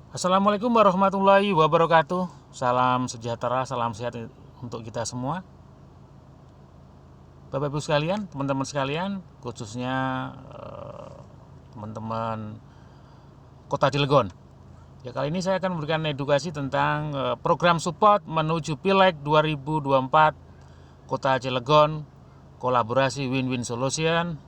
Assalamualaikum warahmatullahi wabarakatuh. Salam sejahtera, salam sehat untuk kita semua. Bapak Ibu sekalian, teman-teman sekalian, khususnya teman-teman Kota Cilegon. Ya, kali ini saya akan memberikan edukasi tentang program support menuju Pileg 2024 Kota Cilegon, kolaborasi win-win solution,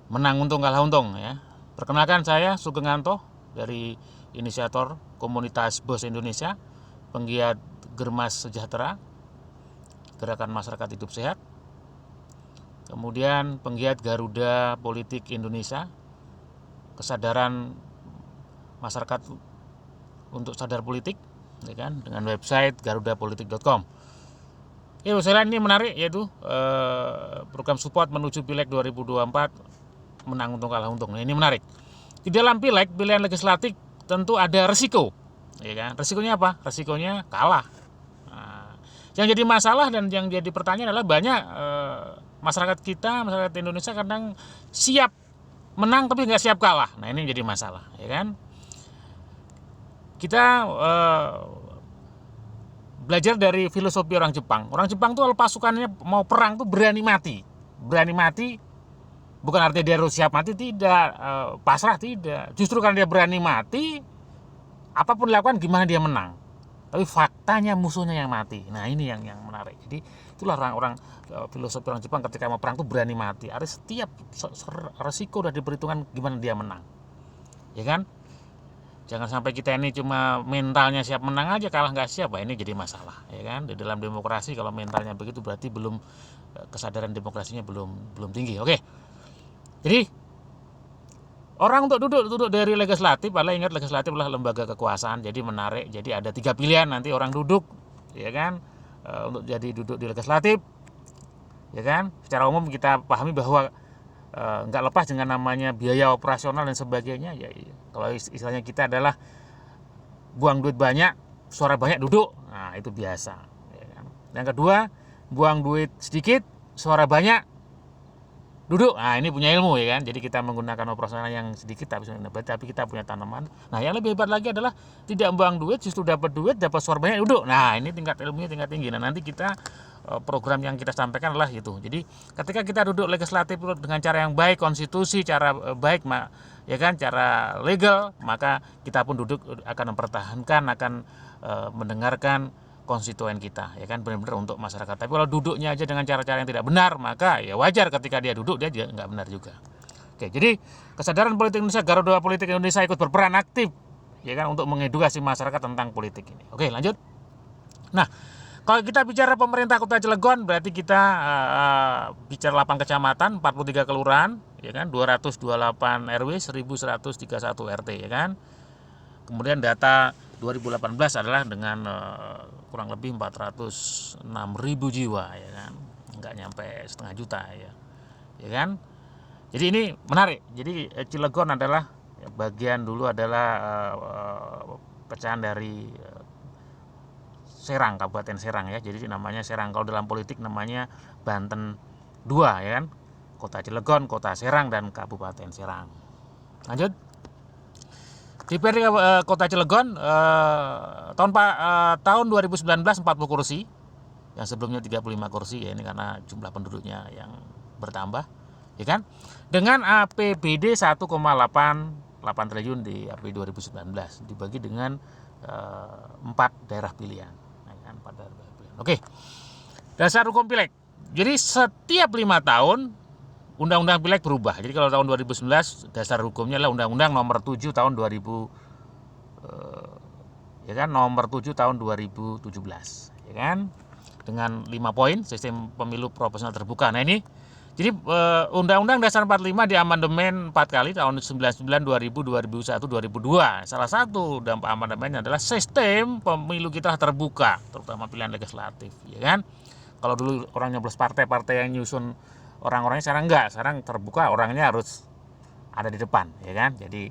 menang untung kalah untung ya. Perkenalkan, saya Sugeng Anto dari inisiator komunitas Bos Indonesia, penggiat Germas Sejahtera, Gerakan Masyarakat Hidup Sehat, kemudian penggiat Garuda Politik Indonesia, kesadaran masyarakat untuk sadar politik, ya kan, dengan website garudapolitik.com. Ya, usulan ini menarik, yaitu program support menuju Pileg 2024 menang untung kalah untung. Nah, ini menarik. Di dalam Pileg, pilihan legislatif tentu ada resiko, ya kan? Resikonya apa? Resikonya kalah. Nah, yang jadi masalah dan yang jadi pertanyaan adalah banyak masyarakat kita, masyarakat Indonesia kadang siap menang tapi nggak siap kalah. Nah, ini jadi masalah, ya kan? Kita belajar dari filosofi orang Jepang. Orang Jepang tuh kalau pasukannya mau perang tuh berani mati. Berani mati bukan artinya dia harus siap mati, tidak, pasrah tidak. Justru karena dia berani mati, apapun dilakukan gimana dia menang. Tapi faktanya musuhnya yang mati. Nah, ini yang menarik. Jadi itulah orang-orang filosofi orang Jepang ketika mau perang tuh berani mati. Artinya setiap resiko udah diperhitungkan gimana dia menang. Ya kan? Jangan sampai kita ini cuma mentalnya siap menang aja, kalah nggak siap. Nah, ini jadi masalah, ya kan? Di dalam demokrasi kalau mentalnya begitu berarti belum, kesadaran demokrasinya belum tinggi. Oke. Jadi orang untuk duduk dari legislatif, padahal ingat legislatif adalah lembaga kekuasaan, jadi menarik. Jadi ada 3 pilihan nanti orang duduk, ya kan, untuk jadi duduk di legislatif, ya kan. Secara umum kita pahami bahwa nggak lepas dengan namanya biaya operasional dan sebagainya. Ya, kalau istilahnya kita adalah buang duit banyak, suara banyak duduk, nah itu biasa. Ya kan. Yang kedua, buang duit sedikit, suara banyak duduk. Nah, ini punya ilmu, ya kan. Jadi kita menggunakan operasional yang sedikit tapi kita punya tanaman. Nah, yang lebih hebat lagi adalah tidak membuang duit, justru dapat duit, dapat suara banyak duduk. Nah, ini tingkat ilmunya tingkat tinggi. Nah, nanti kita program yang kita sampaikan adalah itu. Jadi ketika kita duduk legislatif dengan cara yang baik, konstitusi, cara baik, ya kan, cara legal, maka kita pun duduk akan mempertahankan, akan mendengarkan konstituen kita, ya kan, benar-benar untuk masyarakat. Tapi kalau duduknya aja dengan cara-cara yang tidak benar, maka ya wajar ketika dia duduk dia juga nggak benar juga. Oke, jadi kesadaran politik Indonesia, Garuda Politik Indonesia ikut berperan aktif, ya kan, untuk mengedukasi masyarakat tentang politik ini. Oke, lanjut. Nah, kalau kita bicara pemerintah Kota Cilegon, berarti kita bicara 8 kecamatan, 43 kelurahan, ya kan, 228 RW, 1131 RT, ya kan. Kemudian data 2018 adalah dengan kurang lebih 406.000 jiwa, ya kan, nggak nyampe setengah juta, ya kan. Jadi ini menarik. Jadi Cilegon adalah bagian dulu adalah pecahan dari Serang, Kabupaten Serang, ya. Jadi namanya Serang. Kalau dalam politik namanya Banten 2, ya kan. Kota Cilegon, Kota Serang, dan Kabupaten Serang. Lanjut. DPRD Kota Cilegon tahun 2019 40 kursi, yang sebelumnya 35 kursi, ya, ini karena jumlah penduduknya yang bertambah, ya kan. Dengan APBD 1,88 triliun di APBD 2019 dibagi dengan 4 daerah pilihan, ya kan, 4 daerah pilihan. Oke. Dasar hukum Pileg. Jadi setiap 5 tahun Undang-Undang Pileg berubah. Jadi kalau tahun 2019 dasar hukumnya adalah Undang-Undang Nomor 7 tahun 2000, ya kan, Nomor 7 tahun 2017, ya kan, dengan 5 poin sistem pemilu proporsional terbuka. Nah, ini jadi Undang-Undang Dasar 45 diamandemen 4 kali, tahun 99, 2000, 2001, 2002. Salah satu dampak amandemennya adalah sistem pemilu kita terbuka, terutama pilihan legislatif, ya kan. Kalau dulu orang nyoblos partai-partai yang nyusun orang-orangnya, sekarang enggak, sekarang terbuka, orangnya harus ada di depan, ya kan. Jadi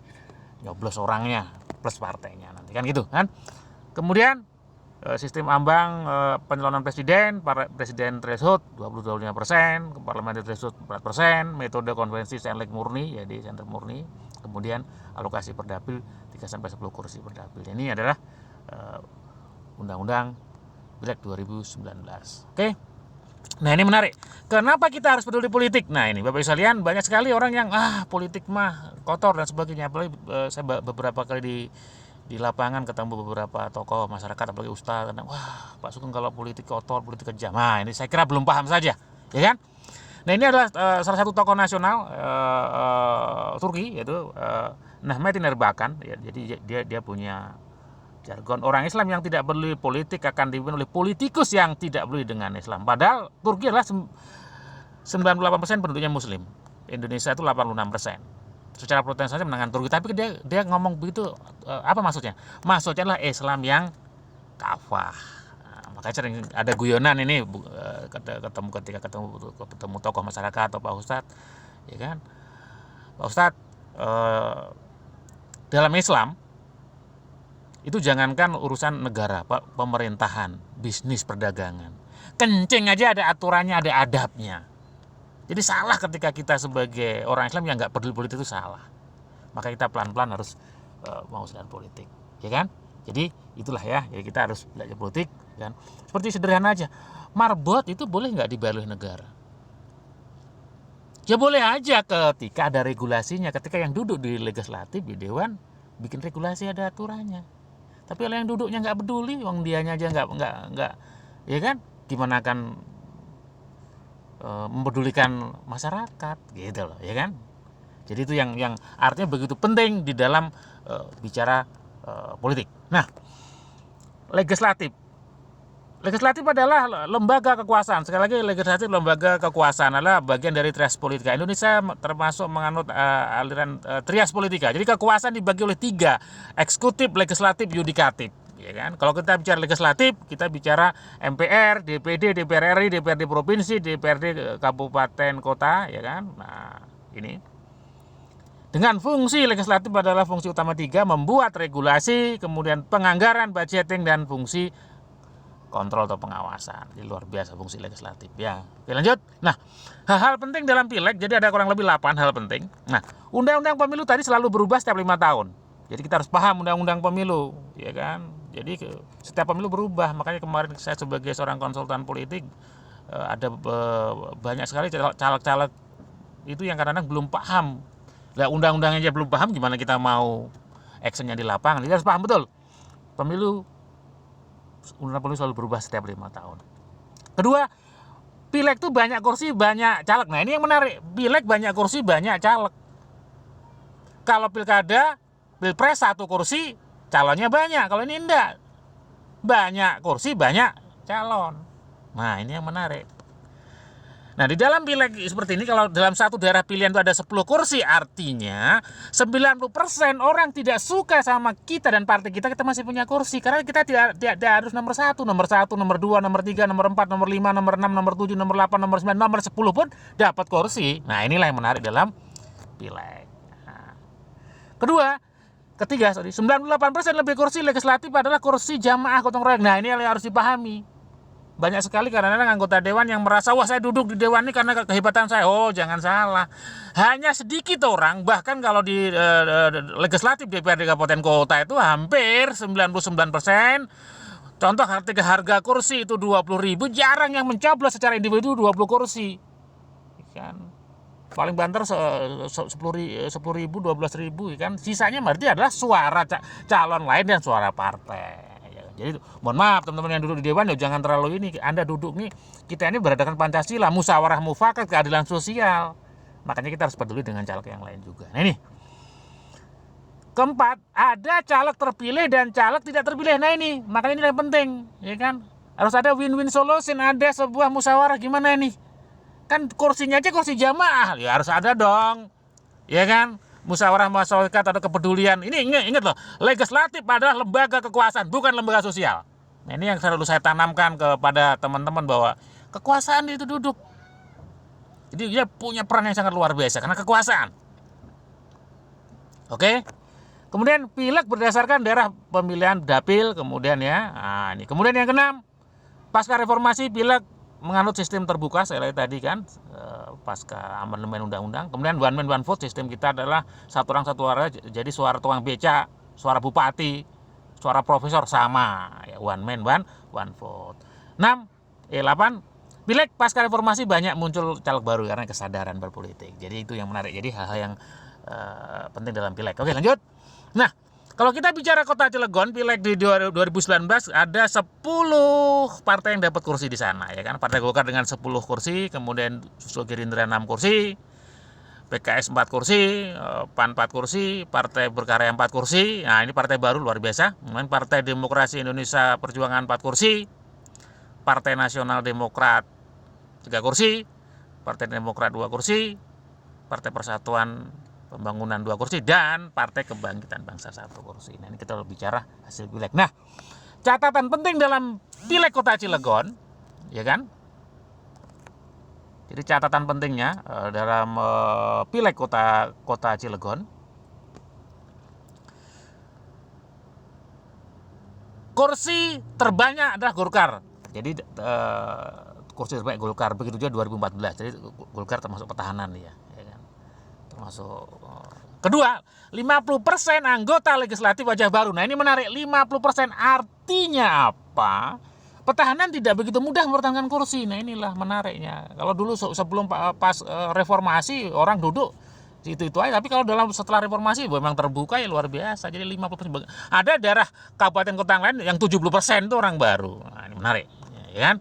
nyoblos orangnya plus partainya nanti, kan gitu kan. Kemudian sistem ambang pencalonan presiden threshold 22,5%, parliamentary threshold 4%, metode konvensi senlek murni, jadi senlek murni, Kemudian alokasi per dapil 3-10 kursi per dapil. Ini adalah undang-undang Pileg 2019. Oke. Nah, ini menarik. Kenapa kita harus peduli politik? Nah, ini Bapak Ibu sekalian, banyak sekali orang yang politik mah kotor dan sebagainya. Apalagi saya beberapa kali di lapangan ketemu beberapa tokoh masyarakat, apalagi ustaz, kadang, wah Pak Sugeng kalau politik kotor, politik kejam. Nah, ini saya kira belum paham saja, ya kan? Nah, ini adalah salah satu tokoh nasional Turki, yaitu Mehmet Erbakan. Ya, jadi dia punya jargon, orang Islam yang tidak peduli politik akan dipimpin oleh politikus yang tidak peduli dengan Islam. Padahal Turki adalah 98% penduduknya Muslim. Indonesia itu 86%. Secara protensi saja menangan Turki, tapi dia ngomong begitu, apa maksudnya? Maksudnya adalah Islam yang kafah. Makanya sering ada guyonan ini, ketika ketemu tokoh masyarakat atau Pak Ustadz, ya kan, Pak Ustadz, dalam Islam itu jangankan urusan negara, Pak, pemerintahan, bisnis, perdagangan, kencing aja ada aturannya, ada adabnya. Jadi salah ketika kita sebagai orang Islam yang nggak peduli politik, itu salah. Maka kita pelan-pelan harus mau sedang politik, ya kan? Jadi itulah ya, jadi kita harus belajar politik, kan? Seperti sederhana aja, marbot itu boleh nggak dibayar oleh negara? Ya boleh aja ketika ada regulasinya, ketika yang duduk di legislatif, di dewan bikin regulasi, ada aturannya. Tapi kalau yang duduknya nggak peduli, wong dianya aja nggak, ya kan? Gimana akan mempedulikan masyarakat, gitu loh, ya kan? Jadi itu yang artinya begitu penting di dalam bicara politik. Nah, legislatif adalah lembaga kekuasaan. Sekali lagi, legislatif lembaga kekuasaan adalah bagian dari trias politika. Indonesia termasuk menganut aliran trias politika. Jadi kekuasaan dibagi oleh 3, eksekutif, legislatif, yudikatif. Ya kan? Kalau kita bicara legislatif, kita bicara MPR, DPD, DPR RI, DPRD provinsi, DPRD kabupaten kota, ya kan? Nah, ini. Dengan fungsi legislatif adalah fungsi utama 3, membuat regulasi, kemudian penganggaran, budgeting, dan fungsi kontrol atau pengawasan. Jadi luar biasa fungsi legislatif, ya. Oke, lanjut. Nah, hal-hal penting dalam Pileg, jadi ada kurang lebih 8 hal penting. Nah, undang-undang pemilu tadi selalu berubah setiap 5 tahun. Jadi kita harus paham undang-undang pemilu, ya kan? Jadi setiap pemilu berubah. Makanya kemarin saya sebagai seorang konsultan politik, ada banyak sekali caleg-caleg itu yang kadang-kadang belum paham. Nah, undang-undangnya aja belum paham, gimana kita mau actionnya di lapangan? Jadi harus paham betul. Undang-undang pemilu selalu berubah setiap 5 tahun. Kedua, Pileg itu banyak kursi, banyak caleg. Nah, ini yang menarik. Pileg banyak kursi, banyak caleg. Kalau pilkada, pilpres 1 kursi, calonnya banyak. Kalau ini enggak, banyak kursi, banyak calon. Nah, ini yang menarik. Nah, di dalam pileg seperti ini, kalau dalam satu daerah pilihan itu ada 10 kursi, artinya 90% orang tidak suka sama kita dan partai kita masih punya kursi. Karena kita tidak harus nomor 1, nomor 2, nomor 3, nomor 4, nomor 5, nomor 6, nomor 7, nomor 8, nomor 9, nomor 10 pun dapat kursi. Nah, inilah yang menarik dalam pileg. Nah. Ketiga, 98% lebih kursi legislatif adalah kursi jamaah gotong royong. Nah, ini yang harus dipahami. Banyak sekali kadang-kadang anggota dewan yang merasa, wah saya duduk di dewan ini karena kehebatan saya. Oh, jangan salah. Hanya sedikit orang, bahkan kalau di legislatif DPRD kabupaten kota itu hampir 99%. Contoh ketika harga kursi itu 20.000, jarang yang mencoblos secara individu 20 kursi. Kan? Paling banter 10.000, 12.000, kan? Sisanya berarti adalah suara calon lain dan suara partai. Jadi mohon maaf teman-teman yang duduk di dewan, ya jangan terlalu ini. Anda duduk nih, kita ini berdasarkan Pancasila, musyawarah mufakat, keadilan sosial. Makanya kita harus peduli dengan caleg yang lain juga. Nah, ini. Keempat, ada caleg terpilih dan caleg tidak terpilih. Nah, ini, makanya ini yang penting, ya kan? Harus ada win-win solution, ada sebuah musyawarah. Gimana ini? Kan kursinya aja kursi jamaah, ya harus ada dong. Ya kan? Musyawarah mufakat atau kepedulian. Ini ingat loh, legislatif adalah lembaga kekuasaan, bukan lembaga sosial. Nah, ini yang selalu saya tanamkan kepada teman-teman, bahwa kekuasaan itu duduk. Jadi dia punya peran yang sangat luar biasa karena kekuasaan. Oke. Kemudian pileg berdasarkan daerah pemilihan dapil, kemudian ya. Nah, ini. Kemudian yang keenam, pasca reformasi pileg menganut sistem terbuka, saya lihat tadi kan, pasca amandemen undang-undang. Kemudian one man one vote, sistem kita adalah satu orang satu suara, jadi suara tukang beca, suara bupati, suara profesor sama, ya, one man one vote. 8 Pileg pasca reformasi banyak muncul caleg baru karena kesadaran berpolitik. Jadi itu yang menarik. Jadi hal-hal yang penting dalam pileg. Oke, lanjut. Nah, kalau kita bicara Kota Cilegon, pileg di 2019 ada 10 partai yang dapat kursi di sana, ya kan? Partai Golkar dengan 10 kursi, kemudian susul Gerindra 6 kursi, PKS 4 kursi, PAN 4 kursi, Partai Berkarya 4 kursi. Nah, ini partai baru luar biasa. Kemudian Partai Demokrasi Indonesia Perjuangan 4 kursi, Partai Nasional Demokrat 3 kursi, Partai Demokrat 2 kursi, Partai Persatuan Pembangunan 2 kursi, dan Partai Kebangkitan Bangsa 1 kursi. Nah, ini kita bicara hasil pileg. Nah, catatan penting dalam pileg Kota Cilegon, ya kan? Jadi catatan pentingnya dalam pileg Kota Cilegon, kursi terbanyak adalah Golkar. Jadi kursi terbanyak Golkar, begitu juga 2014. Jadi Golkar termasuk pertahanan ya kan? Termasuk kedua, 50% anggota legislatif wajah baru. Nah, ini menarik, 50% artinya apa? Pertahanan tidak begitu mudah mempertahankan kursi. Nah, inilah menariknya. Kalau dulu sebelum pas reformasi orang duduk itu aja, tapi kalau setelah reformasi memang terbuka ya luar biasa. Jadi 50%. Ada daerah kabupaten kota yang lain yang 70% itu orang baru. Nah, ini menarik, ya kan?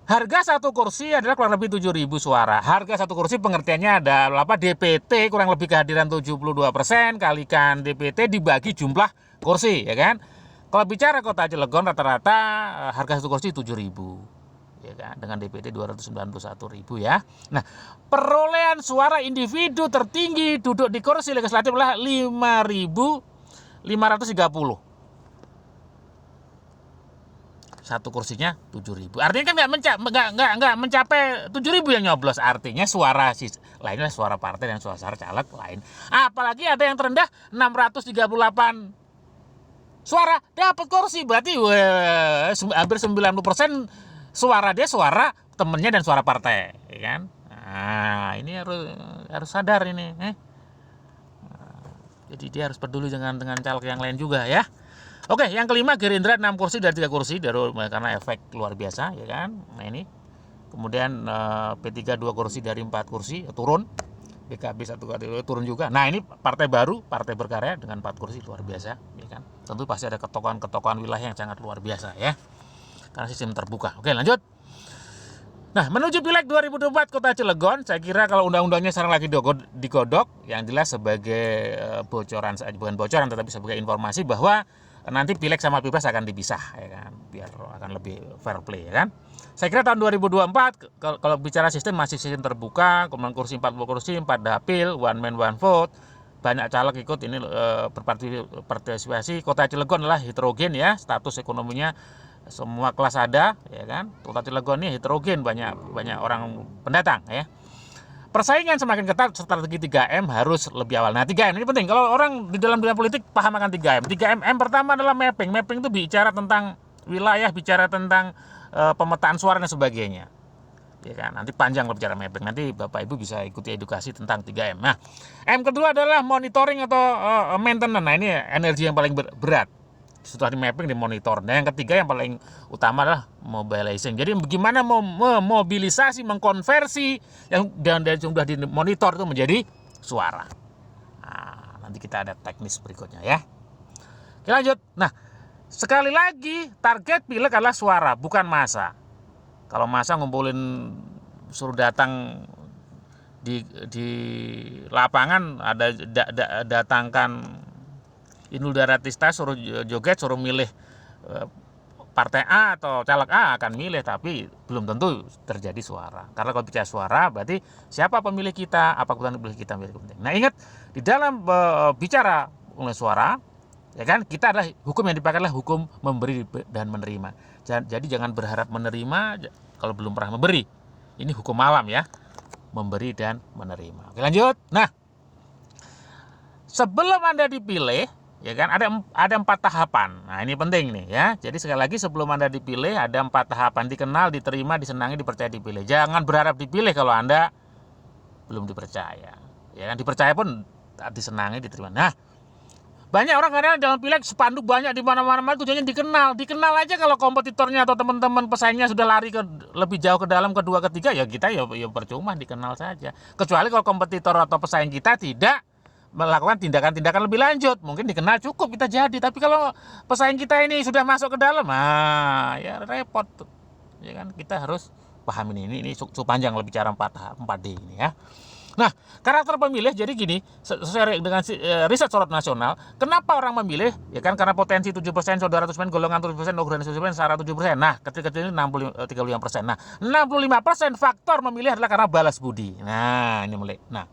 Harga satu kursi adalah kurang lebih 7.000 suara. Harga satu kursi pengertiannya ada DPT kurang lebih kehadiran 72%, kalikan DPT dibagi jumlah kursi, ya kan? Kalau bicara Kota Cilegon rata-rata harga satu kursi 7.000, ya kan? Dengan DPT 291.000 ya. Nah, perolehan suara individu tertinggi duduk di kursi legislatif adalah 5.530. Satu kursinya 7.000. Artinya kan nggak mencapai 7.000 yang nyoblos. Artinya suara lainnya suara partai dan suara caleg lain. Apalagi ada yang terendah 638 suara dapat kursi. Berarti hampir 90% suara dia suara temennya dan suara partai, ya kan? Nah, ini harus sadar ini. Jadi dia harus peduli dengan caleg yang lain juga ya. Oke, yang kelima Gerindra 6 kursi dari 3 kursi karena efek luar biasa, ya kan? Nah, ini. Kemudian P3 2 kursi dari 4 kursi turun. PKB 1 kursi turun juga. Nah, ini partai baru, Partai Berkarya dengan 4 kursi luar biasa, ya kan? Tentu pasti ada ketokohan wilayah yang sangat luar biasa ya. Karena sistem terbuka. Oke, lanjut. Nah, menuju Pileg 2024 Kota Cilegon, saya kira kalau undang-undangnya sekarang lagi digodok, yang jelas sebagai bocoran, bukan bocoran tetapi sebagai informasi bahwa nanti Pileg sama Pilpres akan dipisah, ya kan, biar akan lebih fair play, ya kan. Saya kira tahun 2024 kalau bicara sistem masih sistem terbuka, kemudian kursi 40 kursi, 4 dapil, one man one vote, banyak caleg ikut ini berpartisipasi. Kota Cilegon adalah heterogen ya, status ekonominya semua kelas ada, ya kan. Kota Cilegon ini heterogen, banyak orang pendatang ya. Persaingan semakin ketat, strategi 3M harus lebih awal. Nah, 3M ini penting. Kalau orang di dalam dunia politik paham akan 3M. 3M pertama adalah mapping. Mapping itu bicara tentang wilayah, bicara tentang pemetaan suara dan sebagainya. Ya kan, nanti panjang bicara mapping. Nanti Bapak Ibu bisa ikuti edukasi tentang 3M. Nah, M kedua adalah monitoring atau maintenance. Nah, ini energi yang paling berat. Setelah di mapping, dimonitor. Dan yang ketiga yang paling utama adalah mobilizing. Jadi bagaimana memobilisasi, mengkonversi yang sudah dimonitor itu menjadi suara. Nah, nanti kita ada teknis berikutnya ya. Oke, lanjut. Nah, sekali lagi target pileg adalah suara, bukan massa. Kalau massa ngumpulin suruh datang di lapangan, ada datangkan Inul Daratista suruh joget, suruh milih partai A atau caleg A akan milih, tapi belum tentu terjadi suara. Karena kalau bicara suara berarti siapa pemilih kita, apa kebutuhan pemilih kita menjadi penting. Nah, ingat di dalam bicara mengenai suara, ya kan, kita adalah hukum yang dipakai adalah hukum memberi dan menerima. Jadi jangan berharap menerima kalau belum pernah memberi. Ini hukum malam ya, memberi dan menerima. Oke, lanjut. Nah, sebelum Anda dipilih, ya kan, ada 4 tahapan. Nah, ini penting nih ya. Jadi sekali lagi sebelum Anda dipilih ada 4 tahapan: dikenal, diterima, disenangi, dipercaya, dipilih. Jangan berharap dipilih kalau Anda belum dipercaya. Ya kan, dipercaya pun disenangi, diterima. Nah, banyak orang kadang dalam pileg spanduk banyak di mana-mana, tujuannya dikenal aja. Kalau kompetitornya atau teman-teman pesaingnya sudah lari ke lebih jauh ke dalam, kedua ketiga, ya kita ya percuma, dikenal saja. Kecuali kalau kompetitor atau pesaing kita tidak melakukan tindakan-tindakan lebih lanjut, mungkin dikenal cukup kita jadi. Tapi kalau pesaing kita ini sudah masuk ke dalam, ya repot tuh. Ya kan, kita harus pahamin ini panjang lebih bicara 4D ini ya. Nah, karakter pemilih jadi gini, sesuai dengan riset Sorot Nasional, kenapa orang memilih? Ya kan karena potensi 7%, saudara 7%, golongan 7%, organisasi 7%, syarat 7%. Nah, kecil-kecil ini 35%. Nah, 65% faktor memilih adalah karena balas budi. Nah, ini mulai. Nah,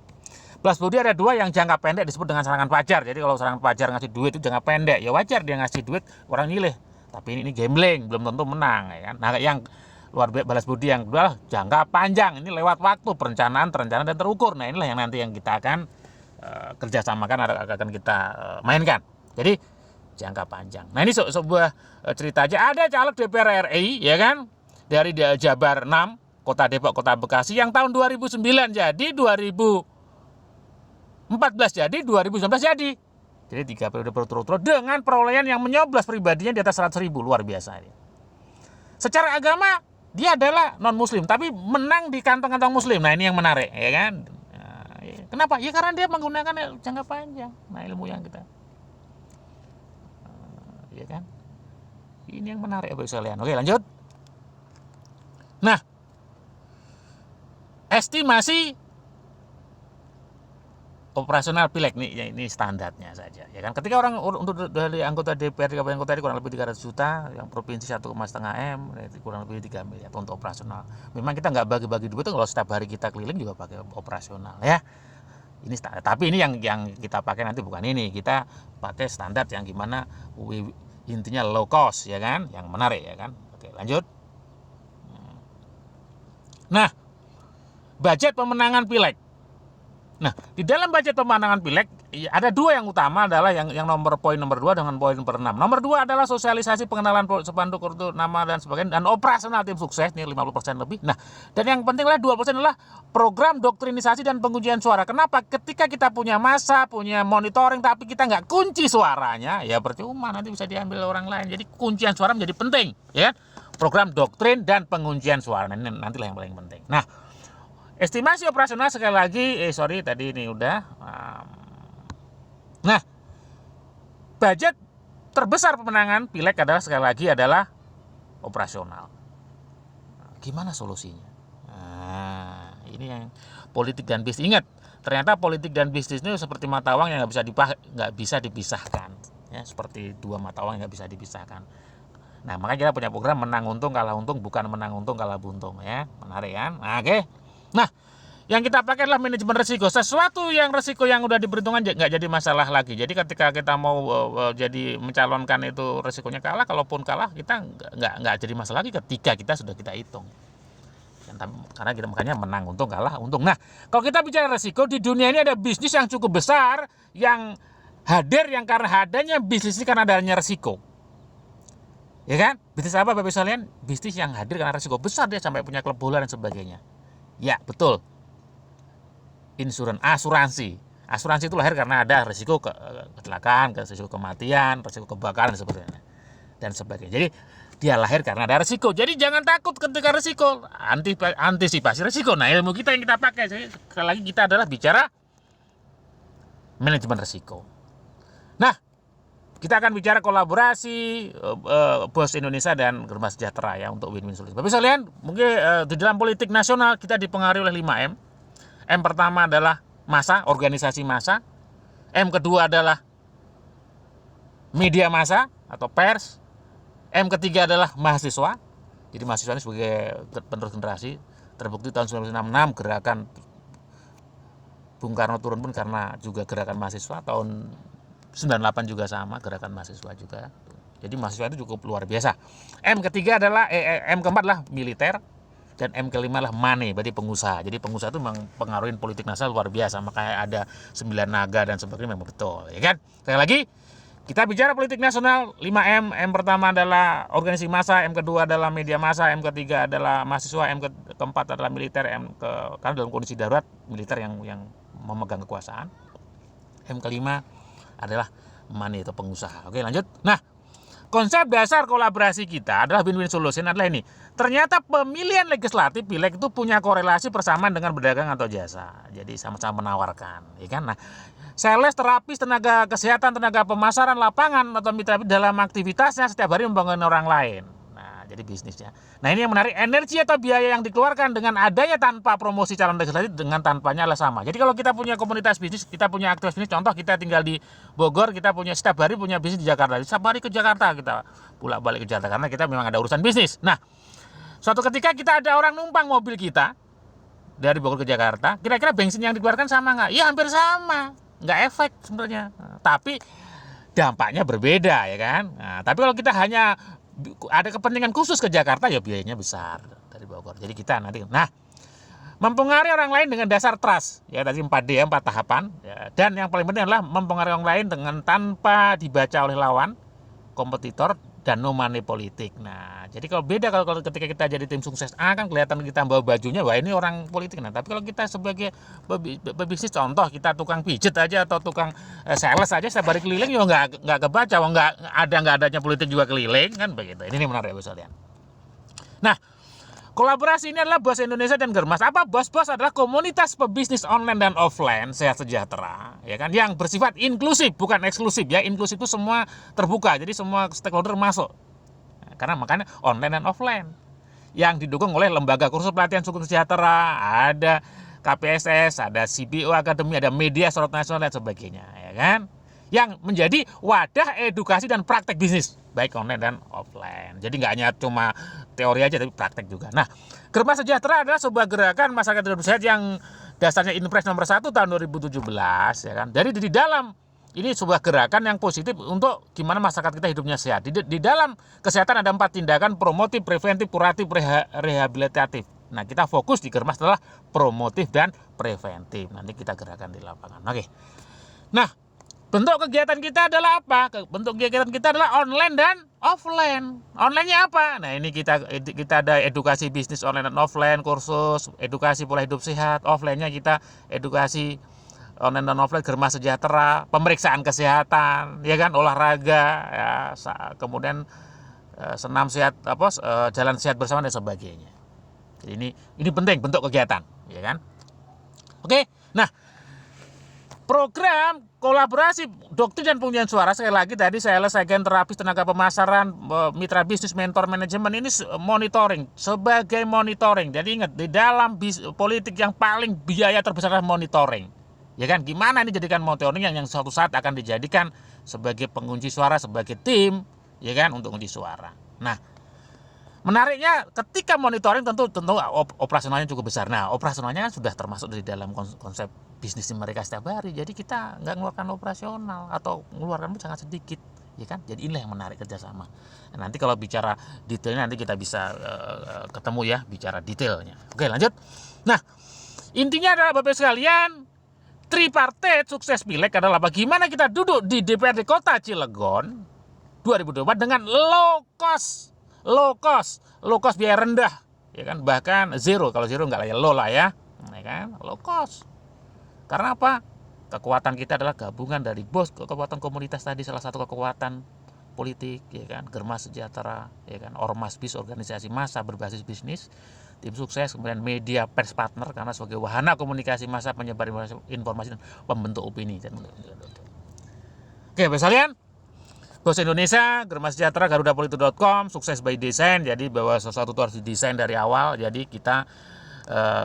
balas budi ada dua, yang jangka pendek disebut dengan serangan fajar. Jadi kalau serangan fajar ngasih duit itu jangka pendek, ya wajar dia ngasih duit, orang milih. Tapi ini gambling, belum tentu menang ya kan. Nah, yang luar biasa balas budi yang kedua jangka panjang, ini lewat waktu, perencanaan dan terukur. Nah, inilah yang nanti yang kita akan kerjasamakan, akan kita mainkan. Jadi jangka panjang. Nah, ini sebuah cerita aja. Ada caleg DPR RI ya kan, dari Jabar 6, Kota Depok, Kota Bekasi, yang tahun 2009 jadi, 2014 jadi, 2019 jadi. Jadi 3 periode berturut-turut dengan perolehan yang menyoblos pribadinya di atas 100.000, luar biasa ini. Secara agama dia adalah non muslim tapi menang di kantong-kantong muslim. Nah, ini yang menarik ya kan. Nah, kenapa? Ya karena dia menggunakan jangka panjang. Nah, ilmu yang kita ya kan. Ini yang menarik Bapak sekalian. Oke, lanjut. Nah, estimasi operasional pileg nih, ya ini standarnya saja ya kan. Ketika orang untuk dari anggota DPR di kabupaten kota ini kurang lebih 300 juta, yang provinsi 1,5 M, kurang lebih 3 miliar untuk operasional. Memang kita nggak bagi-bagi duit, kalau setiap hari kita keliling juga pakai operasional ya. Ini standar. Tapi ini yang kita pakai nanti bukan ini, kita pakai standar yang gimana intinya low cost ya kan, yang menarik ya kan. Oke, lanjut. Nah, budget pemenangan pileg. Nah, di dalam budget pemenangan pileg ada dua yang utama, adalah yang poin nomor 2 dengan poin nomor 6. Nomor 2 adalah sosialisasi pengenalan spanduk, kartu nama dan sebagainya, dan operasional tim sukses, ini 50% lebih. Nah, dan yang penting adalah 2% adalah program doktrinisasi dan pengujian suara. Kenapa? Ketika kita punya massa, punya monitoring, tapi kita nggak kunci suaranya, ya percuma, nanti bisa diambil orang lain. Jadi kuncian suara menjadi penting, ya. Program doktrin dan pengujian suara, nah, ini nantilah yang paling penting. Nah, estimasi operasional sekali lagi, tadi ini udah. Nah, budget terbesar pemenangan pileg adalah sekali lagi adalah operasional. Gimana solusinya? Nah, ini yang politik dan bisnis. Ingat, ternyata politik dan bisnis ini seperti mata uang yang nggak bisa dipisahkan. Ya, seperti dua mata uang yang nggak bisa dipisahkan. Nah, makanya kita punya program menang untung kalah untung, bukan menang untung kalah buntung ya. Menarik kan? Nah, oke. Nah, yang kita pakai adalah manajemen risiko. Sesuatu yang risiko yang udah diperhitungkan nggak jadi masalah lagi. Jadi ketika kita mau jadi mencalonkan itu risikonya kalah, kalaupun kalah kita nggak jadi masalah lagi ketika kita hitung. Karena kita makanya menang untung kalah untung. Nah, kalau kita bicara risiko, di dunia ini ada bisnis yang cukup besar yang hadir, yang karena adanya bisnis ini karena adanya risiko. Ya kan? Bisnis apa Bapak sekalian? Bisnis yang hadir karena risiko besar, dia sampai punya kebobolan dan sebagainya. Ya, betul. Asuransi itu lahir karena ada risiko kecelakaan, risiko kematian, risiko kebakaran dan sebagainya. Jadi dia lahir karena ada risiko. Jadi jangan takut ketika risiko, antisipasi risiko. Nah, ilmu kita yang kita pakai sekali lagi, kita adalah bicara manajemen risiko. Nah, kita akan bicara kolaborasi Bos Indonesia dan Gerbang Sejahtera ya, untuk win-win solution. Tapi sekalian, mungkin di dalam politik nasional kita dipengaruhi oleh 5M. M pertama adalah massa, organisasi massa. M kedua adalah media massa atau pers. M ketiga adalah mahasiswa. Jadi mahasiswa ini sebagai penerus generasi. Terbukti tahun 1966 gerakan Bung Karno turun pun karena juga gerakan mahasiswa. Tahun 98 juga sama, gerakan mahasiswa juga. Jadi mahasiswa itu cukup luar biasa. M ketiga adalah M keempat adalah militer. Dan M kelima lah money, berarti pengusaha. Jadi pengusaha itu mempengaruhi politik nasional luar biasa. Makanya ada 9 naga dan sebagainya, memang betul, ya kan? Sekali lagi, Kita bicara politik nasional, 5M. M pertama adalah organisasi massa, M kedua adalah media massa, M ketiga adalah mahasiswa, M keempat adalah militer, karena dalam kondisi darurat militer yang memegang kekuasaan. M kelima adalah money atau pengusaha. Oke, lanjut. Nah, konsep dasar kolaborasi kita adalah win-win solution adalah ini. Ternyata pemilihan legislatif pileg itu punya korelasi persamaan dengan berdagang atau jasa. Jadi sama-sama menawarkan, ya kan? Nah, sales, terapis, tenaga kesehatan, tenaga pemasaran, lapangan atau mitra dalam aktivitasnya setiap hari membangun orang lain. Nah, jadi bisnisnya. Nah, ini yang menarik, energi atau biaya yang dikeluarkan dengan adanya tanpa promosi calon legislatif dengan tanpanya adalah sama. Jadi kalau kita punya komunitas bisnis, kita punya aktivitas bisnis, contoh kita tinggal di Bogor, kita punya setiap hari punya bisnis di Jakarta. Setiap hari ke Jakarta kita pulang balik ke Jakarta karena kita memang ada urusan bisnis. Nah, suatu ketika kita ada orang numpang mobil kita dari Bogor ke Jakarta, kira-kira bensin yang dikeluarkan sama nggak? Ya hampir sama. Nggak efek sebenarnya, tapi dampaknya berbeda, ya kan. Nah, tapi kalau kita hanya ada kepentingan khusus ke Jakarta, ya biayanya besar dari Bogor. Jadi kita nanti, mempengaruhi orang lain dengan dasar trust, ya tadi 4D, 4 tahapan, ya. Dan yang paling penting adalah mempengaruhi orang lain dengan tanpa dibaca oleh lawan, kompetitor, dan no money politik. Nah, jadi kalau beda kalau ketika kita jadi tim sukses A kan kelihatan kita bawa bajunya, wah ini orang politik. Nah, tapi kalau kita sebagai pebisnis, contoh kita tukang pijet aja atau tukang sales aja setiap hari keliling, ya nggak kebaca, nggak adanya politik juga keliling kan begitu. Ini menarik ya kalian. Nah, kolaborasi ini adalah BOS Indonesia dan Germas. Apa BOS? BOS adalah komunitas pebisnis online dan offline sehat sejahtera, ya kan, yang bersifat inklusif, bukan eksklusif ya. Inklusif itu semua terbuka, jadi semua stakeholder masuk. Nah, karena makanya online dan offline yang didukung oleh lembaga kursus pelatihan suku sejahtera, ada KPSS, ada CBO Academy, ada media sorot nasional dan sebagainya, ya kan, yang menjadi wadah edukasi dan praktek bisnis baik online dan offline. Jadi nggak hanya cuma teori aja tapi praktek juga. Nah, Germas Sejahtera adalah sebuah gerakan masyarakat hidup sehat yang dasarnya Inpres nomor 1 tahun 2017, ya kan. Dari di dalam ini sebuah gerakan yang positif untuk gimana masyarakat kita hidupnya sehat. Di dalam kesehatan ada 4 tindakan: promotif, preventif, kuratif, rehabilitatif. Nah, kita fokus di Germas adalah promotif dan preventif. Nanti kita gerakan di lapangan. Oke. Nah, bentuk kegiatan kita adalah apa? Bentuk kegiatan kita adalah online dan offline. Online-nya apa? Nah, ini kita ada edukasi bisnis online dan offline, kursus edukasi pola hidup sehat. Offline-nya kita edukasi online dan offline Germas Sejahtera, pemeriksaan kesehatan, ya kan, olahraga, ya, kemudian senam sehat, jalan sehat bersama dan sebagainya. Jadi ini penting bentuk kegiatan, ya kan? Oke. Nah, program kolaborasi doktrin dan pemilihan suara, sekali lagi tadi saya selesaikan terapis, tenaga pemasaran, mitra bisnis, mentor manajemen, ini monitoring, sebagai monitoring. Jadi ingat, di dalam politik yang paling biaya terbesar adalah monitoring, ya kan. Gimana ini jadikan monitoring yang suatu saat akan dijadikan sebagai pengunci suara, sebagai tim, ya kan, untuk mengunci suara. Nah, menariknya ketika monitoring tentu operasionalnya cukup besar. Nah, operasionalnya sudah termasuk di dalam konsep bisnis mereka setiap hari. Jadi kita nggak mengeluarkan operasional atau mengeluarkan sangat sedikit, ya kan. Jadi inilah yang menarik kerjasama. Nah, nanti kalau bicara detailnya nanti kita bisa ketemu ya, bicara detailnya. Oke, lanjut. Nah, intinya adalah Bapak sekalian, tripartit sukses pileg adalah bagaimana kita duduk di DPRD Kota Cilegon 2024 dengan low cost biaya rendah, ya kan, bahkan zero. Kalau zero nggak lah ya, low lah ya kan, low cost. Karena apa? Kekuatan kita adalah gabungan dari BOS, kekuatan komunitas tadi, salah satu kekuatan politik, ya kan, Germas Sejahtera, ya kan, ormas bis, organisasi massa berbasis bisnis, tim sukses, kemudian media pers partner karena sebagai wahana komunikasi massa, penyebar informasi dan pembentuk opini. Oke, Bapak sekalian, BOS Indonesia, Germas Sejahtera, garudapolitik.com, sukses by design. Jadi bahwa sesuatu itu harus didesain dari awal. Jadi kita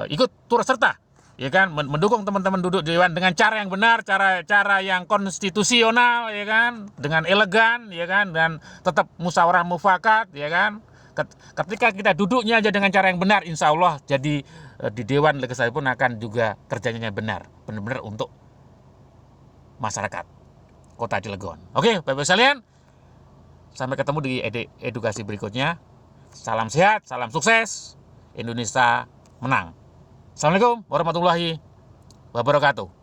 ikut turut serta, ya kan, mendukung teman-teman duduk di dewan dengan cara yang benar, cara yang konstitusional, ya kan, dengan elegan, ya kan, dan tetap musyawarah mufakat, ya kan. Ketika kita duduknya aja dengan cara yang benar, insya Allah jadi di dewan legislatif pun akan juga kerjanya benar untuk masyarakat Kota Cilegon. Oke, Bapak sekalian, sampai ketemu di edukasi berikutnya. Salam sehat, salam sukses, Indonesia menang. Assalamualaikum warahmatullahi wabarakatuh.